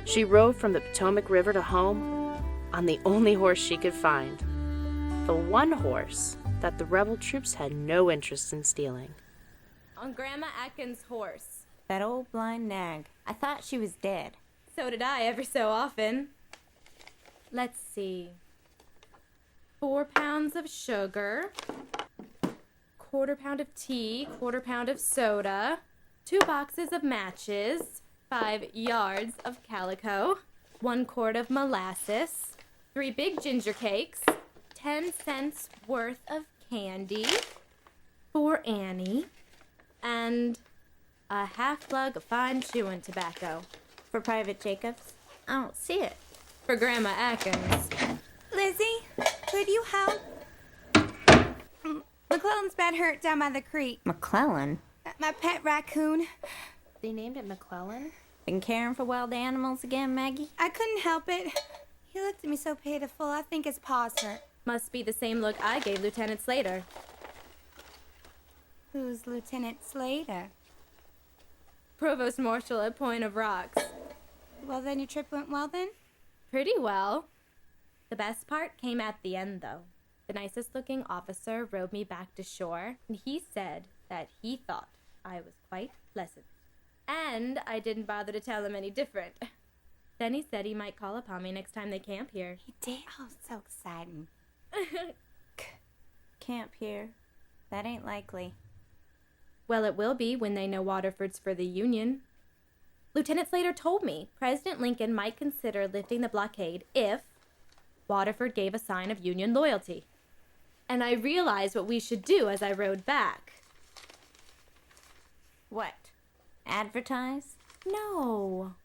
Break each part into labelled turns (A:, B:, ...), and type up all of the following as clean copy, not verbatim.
A: She rode from the Potomac River to home on the only horse she could find, the one horse that the rebel troops had no interest in stealing.
B: On Grandma Atkins' horse.
C: That old blind nag. I thought she was dead.
B: So did I every so often. Let's see. 4 pounds of sugar, 1/4 pound of tea, 1/4 pound of soda, 2 boxes of matches, 5 yards of calico, 1 quart of molasses, 3 big ginger cakes, 10 cents worth of candy for Annie, and a half lug of fine chewing tobacco.
C: For Private Jacobs? I don't see it.
B: For Grandma Atkins.
D: Lizzie, could you help? McClellan's been hurt down by the creek.
C: McClellan?
D: My pet raccoon.
A: They named it McClellan?
C: Been caring for wild animals again, Maggie?
D: I couldn't help it. He looked at me so pitiful, I think his paws hurt.
B: Must be the same look I gave Lieutenant Slater.
D: Who's Lieutenant Slater?
B: Provost Marshal at Point of Rocks.
D: Well, then your trip went well then?
B: Pretty well. The best part came at the end, though. The nicest looking officer rowed me back to shore, and he said that he thought I was quite pleasant. And I didn't bother to tell him any different. Then he said he might call upon me next time they camp here.
D: He did? Oh, so exciting.
C: Camp here. That ain't likely.
B: Well, it will be when they know Waterford's for the Union. Lieutenant Slater told me President Lincoln might consider lifting the blockade if Waterford gave a sign of Union loyalty. And I realized what we should do as I rode back.
C: What? Advertise?
B: No.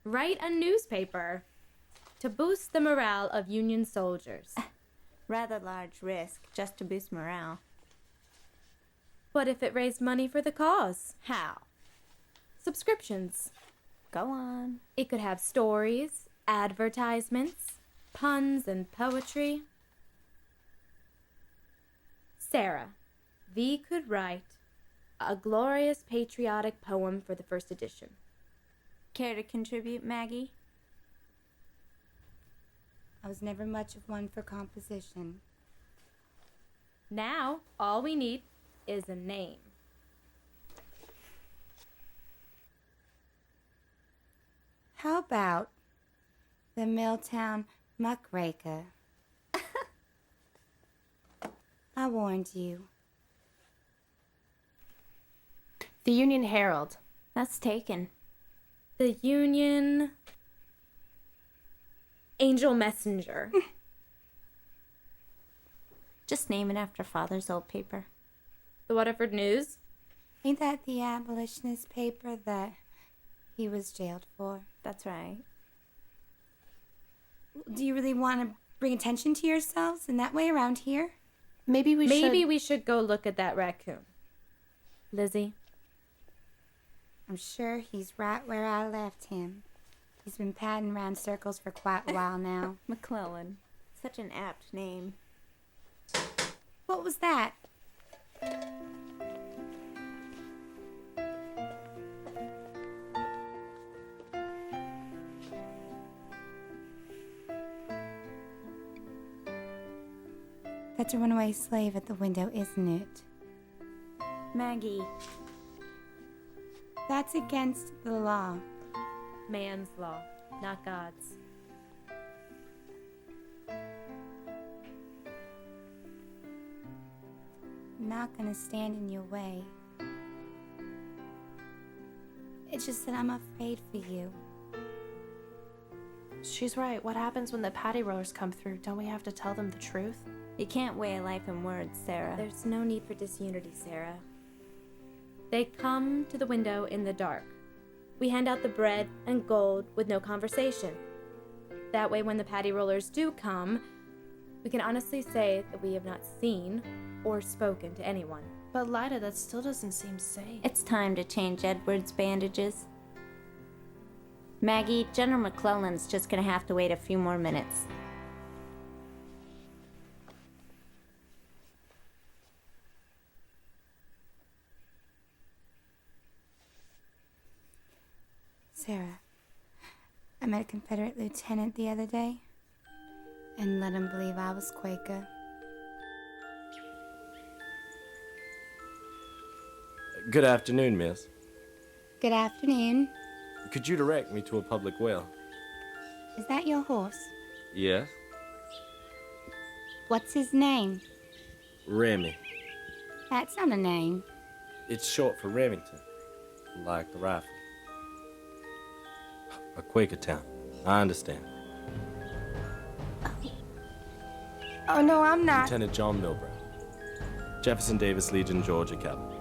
B: Write a newspaper to boost the morale of Union soldiers.
C: Rather large risk, just to boost morale.
B: What if it raised money for the cause?
C: How?
B: Subscriptions.
C: Go on.
B: It could have stories, advertisements, puns, and poetry. Sarah, thee could write a glorious patriotic poem for the first edition.
C: Care to contribute, Maggie?
D: I was never much of one for composition.
B: Now, all we need is a name.
D: How about the Milltown Muckraker? I warned you.
A: The Union Herald.
C: That's taken.
B: The Union Angel Messenger.
C: Just name it after Father's old paper.
B: The Waterford News.
D: Ain't that the abolitionist paper that he was jailed for?
C: That's right.
D: Do you really want to bring attention to yourselves in that way around here?
A: Maybe
B: we should go look at that raccoon. Lizzie?
D: I'm sure he's right where I left him. He's been padding around circles for quite a while now.
C: McClellan. Such an apt name.
D: What was that? That's a runaway slave at the window, isn't it?
C: Maggie.
D: That's against the law.
B: Man's law, not God's.
D: I'm not gonna stand in your way. It's just that I'm afraid for you.
A: She's right. What happens when the paddy rollers come through? Don't we have to tell them the truth?
C: You can't weigh a life in words, Sarah.
B: There's no need for disunity, Sarah. They come to the window in the dark. We hand out the bread and gold with no conversation. That way, when the paddy rollers do come, we can honestly say that we have not seen or spoken to anyone.
A: But Lida, that still doesn't seem safe.
C: It's time to change Edward's bandages. Maggie, General McClellan's just gonna have to wait a few more minutes.
D: Sarah, I met a Confederate lieutenant the other day and let him believe I was Quaker.
E: Good afternoon, miss.
D: Good afternoon.
E: Could you direct me to a public well?
D: Is that your horse?
E: Yes.
D: What's his name?
E: Remy.
D: That's not a name.
E: It's short for Remington, like the rifle. A Quaker town. I understand.
D: Oh, no, I'm not.
E: Lieutenant John Milbrow. Jefferson Davis, Legion, Georgia Cavalry.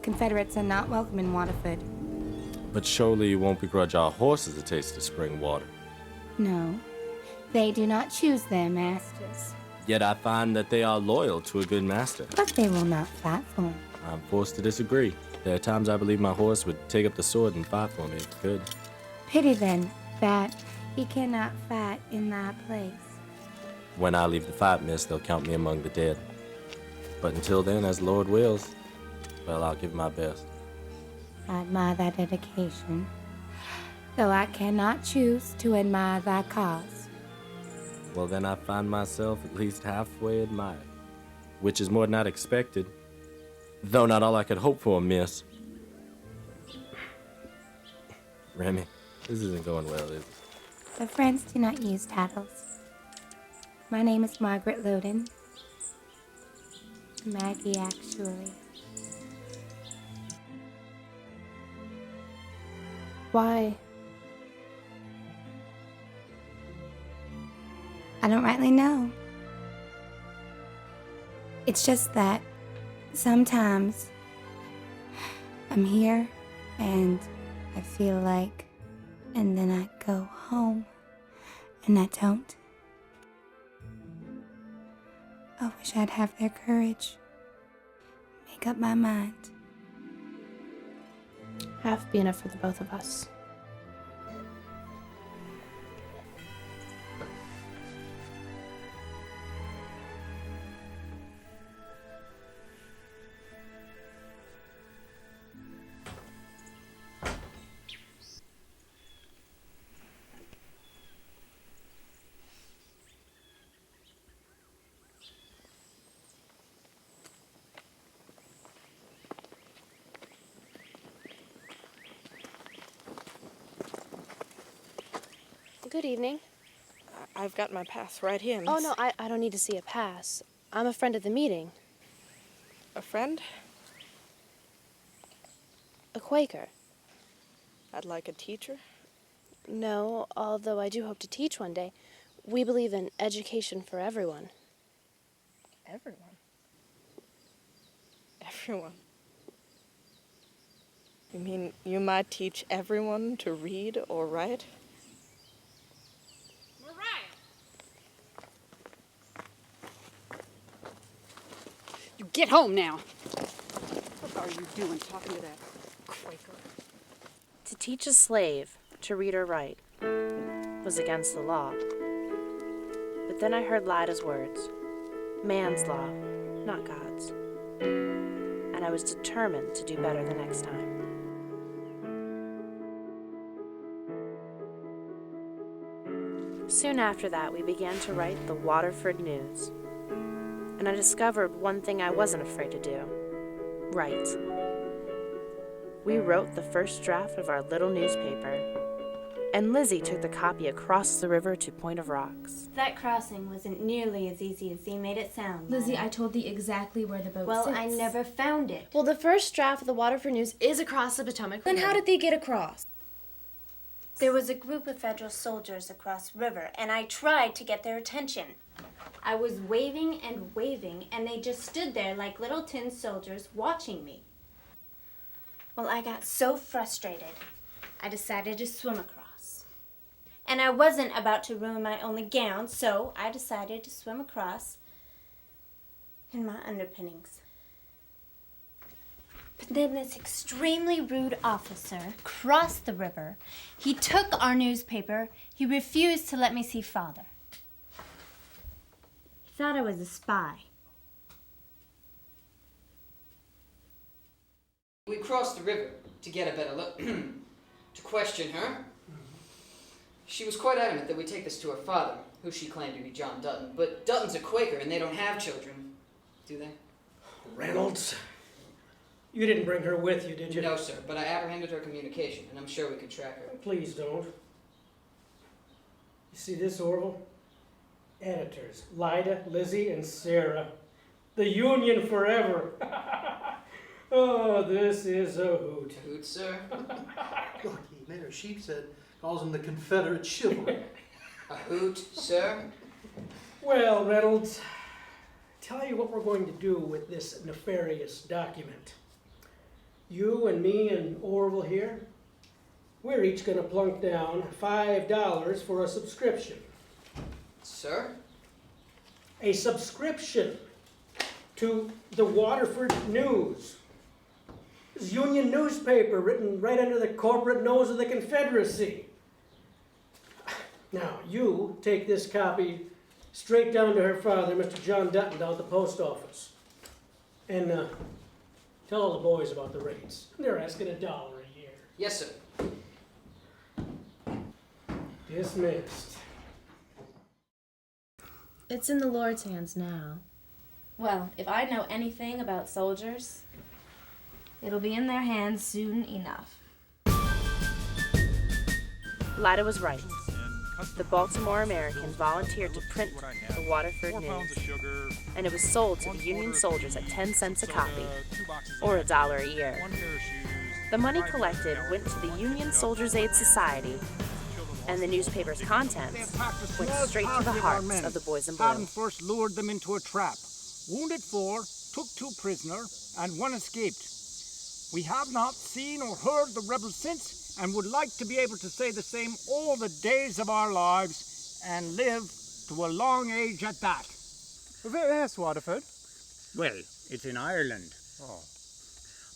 D: Confederates are not welcome in Waterford.
E: But surely you won't begrudge our horses a taste of spring water.
D: No, they do not choose their masters.
E: Yet I find that they are loyal to a good master.
D: But they will not fight for him.
E: I'm forced to disagree. There are times I believe my horse would take up the sword and fight for me if he could.
D: Pity then that he cannot fight in thy place.
E: When I leave the fight, miss, they'll count me among the dead. But until then, as Lord wills, well, I'll give my best.
D: I admire thy dedication, though I cannot choose to admire thy cause.
E: Well, then I find myself at least halfway admired, which is more than I'd expected, though not all I could hope for, miss. Remy, this isn't going well, is it?
D: The Friends do not use titles. My name is Margaret Loden. Maggie, actually.
A: Why?
D: I don't rightly know. It's just that sometimes I'm here and I feel like, and then I go home and I don't. I wish I'd have their courage. Make up my mind.
A: Half be enough for the both of us. Good evening.
F: I've got my pass right here, miss.
A: Oh, no, I don't need to see a pass. I'm a friend of the meeting.
F: A friend?
A: A Quaker.
F: I'd like a teacher.
A: No, although I do hope to teach one day. We believe in education for everyone.
F: Everyone? Everyone? You mean you might teach everyone to read or write?
G: You get home now. What are you doing talking to that Quaker?
A: To teach a slave to read or write was against the law. But then I heard Lida's words. Man's law, not God's. And I was determined to do better the next time. Soon after that, we began to write the Waterford News. And I discovered one thing I wasn't afraid to do. Write. We wrote the first draft of our little newspaper, and Lizzie took the copy across the river to Point of Rocks.
C: That crossing wasn't nearly as easy as they made it sound.
B: Lizzie,
C: Lila.
B: I told thee exactly where the boat
C: Well,
B: sits.
C: I never found it.
A: Well, the first draft of the Waterford News is across the Potomac River.
B: Then how did thee get across?
C: There was a group of Federal soldiers across the river, and I tried to get their attention. I was waving, and they just stood there like little tin soldiers watching me. Well, I got so frustrated, I decided to swim across. And I wasn't about to ruin my only gown, so I decided to swim across in my underpinnings. But then this extremely rude officer crossed the river. He took our newspaper. He refused to let me see Father. He thought I was a spy.
H: We crossed the river to get a better look, to question her. She was quite adamant that we take this to her father, who she claimed to be John Dutton. But Dutton's a Quaker, and they don't have children, do they?
I: Reynolds, you didn't bring her with you, did you?
H: No, sir, but I apprehended her communication, and I'm sure we can track her.
I: Please don't. You see this, Orville? Editors, Lida, Lizzie, and Sarah. The Union forever. Oh, this is a hoot.
H: A hoot, sir?
J: Look, Mayor Sheep said, calls them the Confederate chivalry.
H: A hoot, sir?
I: Well, Reynolds, tell you what we're going to do with this nefarious document. You and me and Orville here, we're each going to plunk down $5 for a subscription.
H: Sir?
I: A subscription to the Waterford News. This Union newspaper written right under the corporate nose of the Confederacy. Now, you take this copy straight down to her father, Mr. John Dutton, down at the post office. And tell all the boys about the rates. They're asking $1 a year.
H: Yes, sir.
I: Dismissed.
A: It's in the Lord's hands now. Well, if I know anything about soldiers, it'll be in their hands soon enough. Lida was right. The Baltimore American volunteered to print the Waterford News, and it was sold to the Union soldiers at 10 cents a copy, or $1 a year. The money collected went to the Union Soldiers' Aid Society, and the newspaper's contents went straight to the hearts of the boys in blue.
K: Adam first lured them into a trap. Wounded 4, took 2 prisoners, and 1 escaped. We have not seen or heard the rebels since, and would like to be able to say the same all the days of our lives, and live to a long age at that.
J: Where's Waterford?
K: Well, it's in Ireland. Oh.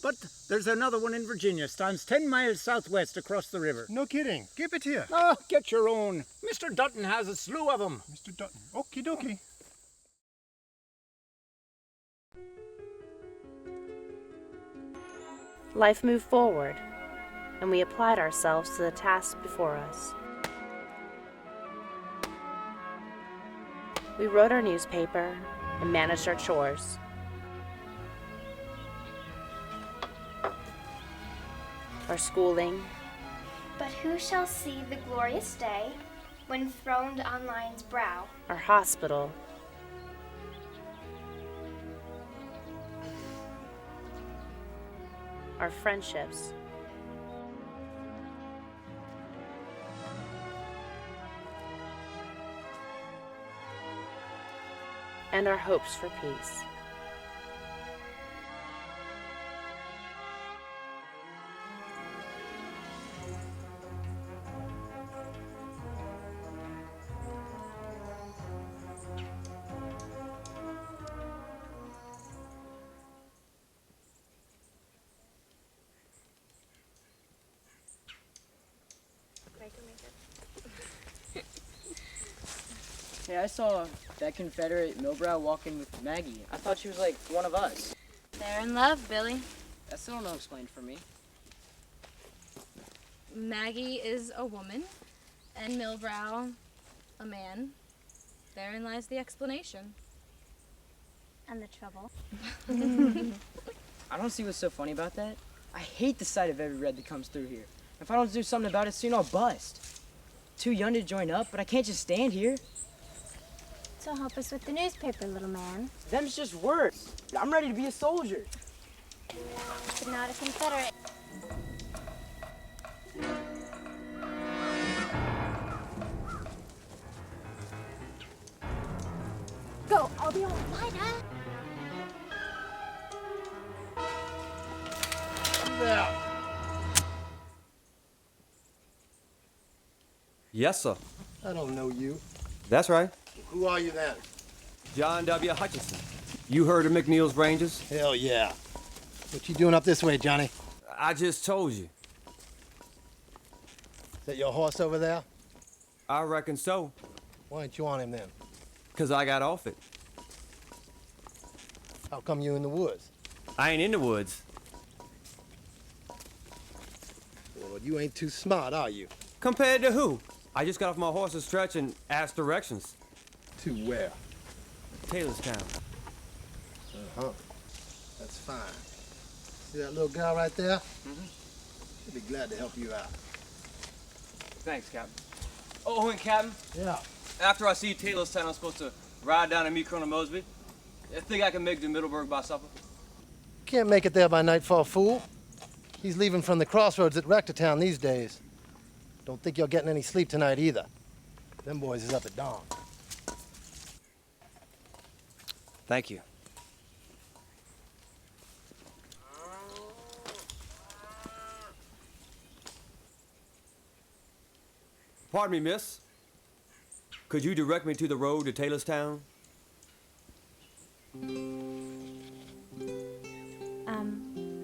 K: But there's another one in Virginia, stands 10 miles southwest across the river.
J: No kidding. Give it here.
K: Oh, get your own. Mr. Dutton has a slew of them.
J: Mr. Dutton. Okie dokie.
A: Life moved forward, and we applied ourselves to the task before us. We wrote our newspaper and managed our chores. Our schooling.
L: But who shall see the glorious day when throned on lion's brow?
A: Our hospital. Our friendships. And our hopes for peace.
M: Hey, I saw that Confederate millbrow walking with Maggie. I thought she was like one of us.
B: They're in love, Billy.
M: That still not explained for me.
B: Maggie is a woman, and Milbrow a man. Therein lies the explanation.
L: And the trouble.
M: I don't see what's so funny about that. I hate the sight of every red that comes through here. If I don't do something about it soon, I'll bust. Too young to join up, but I can't just stand here.
L: So help us with the newspaper, little man.
M: Them's just words. I'm ready to be a soldier.
L: But not a Confederate. Go, I'll be on Lida.
J: There.
N: Yes, sir.
J: I don't know you.
N: That's right.
J: Who are you then?
N: John W. Hutchinson. You heard of McNeil's Rangers?
J: Hell yeah. What you doing up this way, Johnny?
N: I just told you.
J: Is that your horse over there?
N: I reckon so.
J: Why ain't you on him then?
N: 'Cause I got off it.
J: How come you in the woods?
N: I ain't in the woods.
J: Well, you ain't too smart, are you?
N: Compared to who? I just got off my horse's stretch and asked directions.
J: To where?
N: Taylorstown.
J: Uh-huh. That's fine. See that little gal right there?
N: Mm-hmm.
J: She'll be glad to help you out.
N: Thanks, Captain. Oh, and Captain,
J: Yeah.
N: after I see Taylorstown, I'm supposed to ride down and meet Colonel Mosby. I think I can make it to Middleburg by supper.
J: Can't make it there by nightfall, fool. He's leaving from the crossroads at Rectortown these days. Don't think you're getting any sleep tonight either. Them boys is up at dawn.
N: Thank you. Pardon me, miss. Could you direct me to the road to Taylorstown?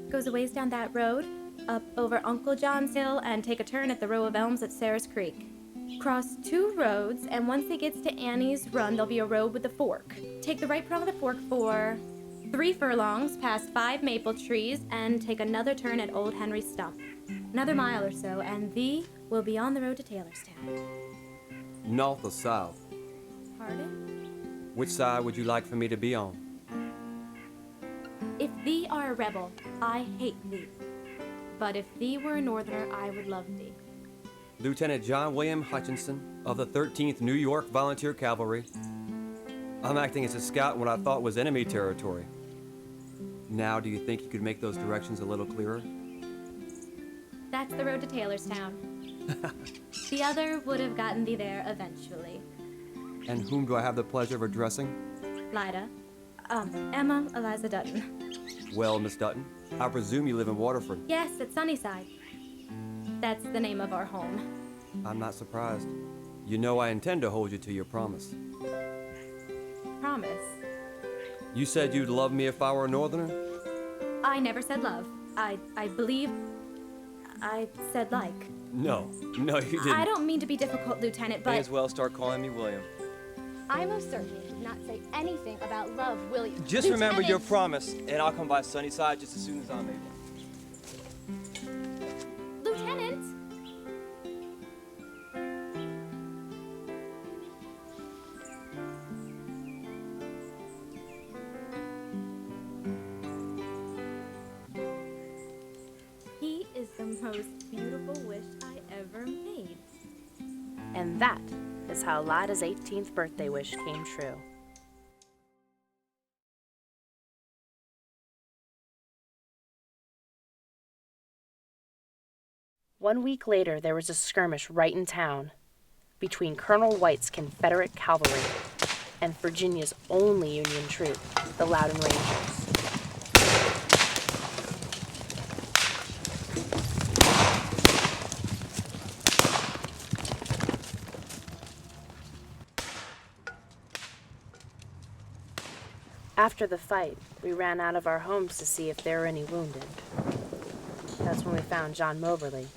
B: Goes a ways down that road, up over Uncle John's Hill, and take a turn at the row of elms at Sarah's Creek. Cross 2 roads, and once it gets to Annie's Run, there'll be a road with a fork. Take the right prong of the fork for 3 furlongs, past 5 maple trees, and take another turn at Old Henry's Stump. Another mile or so, and thee will be on the road to Taylorstown.
N: North or south?
B: Pardon?
N: Which side would you like for me to be on?
B: If thee are a rebel, I hate thee. But if thee were a northerner, I would love thee.
N: Lieutenant John William Hutchinson of the 13th New York Volunteer Cavalry. I'm acting as a scout in what I thought was enemy territory. Now, do you think you could make those directions a little clearer?
B: That's the road to Taylorstown. The other would have gotten thee there eventually.
N: And whom do I have the pleasure of addressing?
B: Lida. Emma Eliza Dutton.
N: Well, Miss Dutton, I presume you live in Waterford.
B: Yes, at Sunnyside. That's the name of our home.
N: I'm not surprised. You know I intend to hold you to your promise.
B: Promise.
N: You said you'd love me if I were a northerner?
B: I never said love. I believe I said like.
N: No, you didn't.
B: I don't mean to be difficult, Lieutenant, but...
N: May as well start calling me William.
L: I most certainly did not say anything about love, William.
N: Just remember your promise, and I'll come by Sunnyside just as soon as I'm able.
B: Lieutenant! He is the most beautiful wish I ever made.
A: And that is how Lida's 18th birthday wish came true. One week later, there was a skirmish right in town between Colonel White's Confederate cavalry and Virginia's only Union troop, the Loudon Rangers. After the fight, we ran out of our homes to see if there were any wounded. That's when we found John Moberly.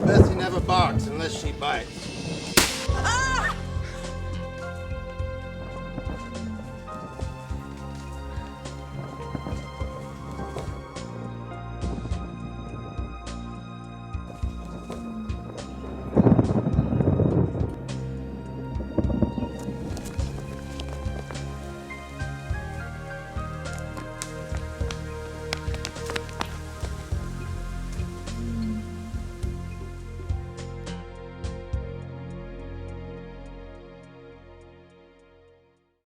J: Bessie never barks unless she bites.